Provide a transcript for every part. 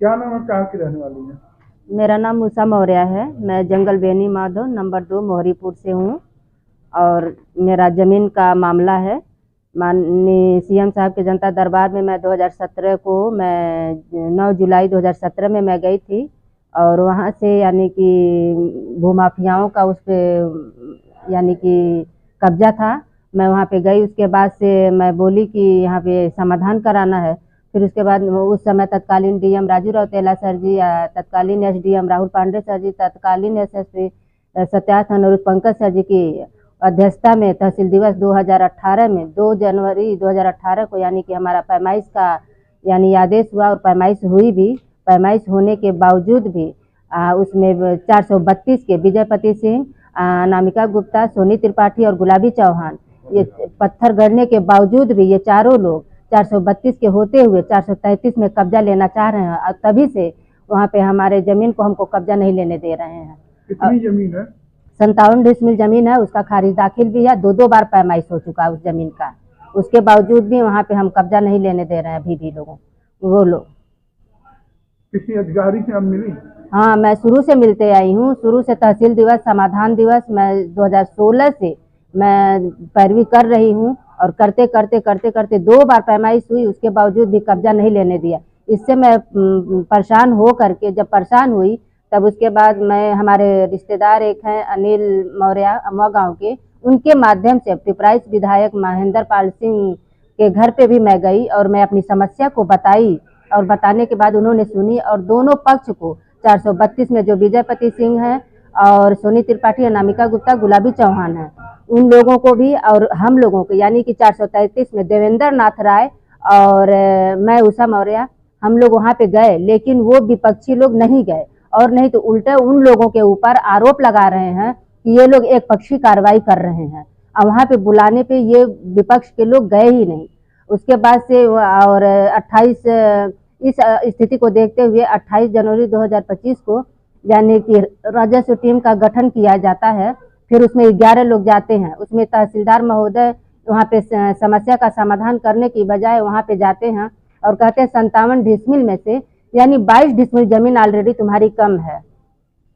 क्या नाम है, कहाँ की रहने वाली है? मेरा नाम उषा मौर्य है। मैं जंगल बेनी माधव नंबर 2 मोहरीपुर से हूँ। और मेरा ज़मीन का मामला है। माननीय सीएम साहब के जनता दरबार में मैं 2017 को मैं 9 जुलाई 2017 में मैं गई थी। और वहाँ से यानी कि भूमाफियाओं का उस पे यानी कि कब्जा था। मैं वहाँ पे गई, उसके बाद से मैं बोली कि यहाँ पे समाधान कराना है। फिर उसके बाद उस समय तत्कालीन डीएम राजू रौतेला सर जी, या तत्कालीन एसडीएम राहुल पांडे सर जी, तत्कालीन एसएसपी सत्यार्थ अनुरुद्ध पंकज सर जी की अध्यक्षता में तहसील दिवस 2018 में 2 जनवरी 2018 को यानी कि हमारा पैमाइश का यानी आदेश हुआ और पैमाइश हुई भी। पैमाइश होने के बावजूद भी उसमें 432 के विजयपति सिंह, अनामिका गुप्ता, सोनी त्रिपाठी और गुलाबी चौहान, ये पत्थर गड़ने के बावजूद भी ये चारों लोग 432 के होते हुए 433 में कब्जा लेना चाह रहे हैं। और तभी से वहाँ पे हमारे जमीन को हमको कब्जा नहीं लेने दे रहे हैं। कितनी जमीन है? 57 डिसमिल जमीन है, उसका खारिज दाखिल भी है। 2 बार पैमाइश हो चुका है उस जमीन का। उसके बावजूद भी वहाँ पे हम कब्जा नहीं लेने दे रहे हैं अभी भी लोगों वो लोग। किसी अधिकारी से आप मिली? हाँ, मैं शुरू से मिलते आई हूँ। शुरू से तहसील दिवस, समाधान दिवस मैं 2016 से मैं पैरवी कर रही हूँ। और करते करते करते करते 2 बार पैमाइश हुई, उसके बावजूद भी कब्जा नहीं लेने दिया। इससे मैं परेशान हो करके, जब परेशान हुई तब उसके बाद मैं, हमारे रिश्तेदार एक हैं अनिल मौर्य अमवा गाँव के, उनके माध्यम से पिपराइच विधायक महेंद्र पाल सिंह के घर पे भी मैं गई और मैं अपनी समस्या को बताई। और बताने के बाद उन्होंने सुनी और दोनों पक्ष को 432 में जो विजयपति सिंह हैं और सोनी त्रिपाठी, अनामिका गुप्ता, गुलाबी चौहान है, उन लोगों को भी और हम लोगों को यानी कि 433 में देवेंद्र नाथ राय और मैं उषा मौर्य, हम लोग वहाँ पे गए। लेकिन वो विपक्षी लोग नहीं गए और नहीं तो उल्टे उन लोगों के ऊपर आरोप लगा रहे हैं कि ये लोग एक पक्षी कार्रवाई कर रहे हैं। और वहाँ पे बुलाने पे ये विपक्ष के लोग गए ही नहीं। उसके बाद से और 28 इस स्थिति को देखते हुए 28 जनवरी 2025 को यानी कि राजस्व टीम का गठन किया जाता है। फिर उसमें 11 लोग जाते हैं। उसमें तहसीलदार महोदय वहाँ पे समस्या का समाधान करने की बजाय वहाँ पे जाते हैं और कहते हैं 57 डिसमिल में से यानी 22 डिसमिल जमीन ऑलरेडी तुम्हारी कम है,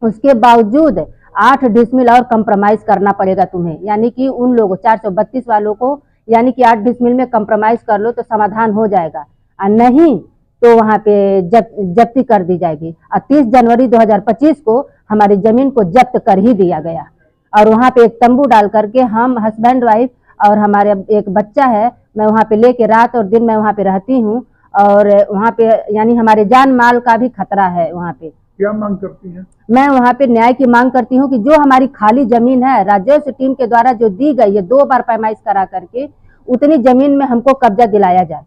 उसके बावजूद 8 डिसमिल और कंप्रोमाइज करना पड़ेगा तुम्हें। यानी कि उन लोगों 432 वालों को यानी कि 8 डिसमिल में कंप्रोमाइज कर लो तो समाधान हो जाएगा, और नहीं तो वहाँ पे जब्ती कर दी जाएगी। और 30 जनवरी 2025 को हमारी जमीन को जब्त कर ही दिया गया। और वहाँ पे एक तंबू डाल करके हम हस्बैंड वाइफ और हमारे एक बच्चा है, मैं वहाँ पे लेके रात और दिन मैं वहाँ पे रहती हूँ। और वहाँ पे यानी हमारे जान माल का भी खतरा है। वहाँ पे क्या मांग करती हैं? मैं वहाँ पे न्याय की मांग करती हूँ कि जो हमारी खाली जमीन है राजस्व टीम के द्वारा जो दी गई है 2 बार पैमाइश करा करके, उतनी जमीन में हमको कब्जा दिलाया जाए।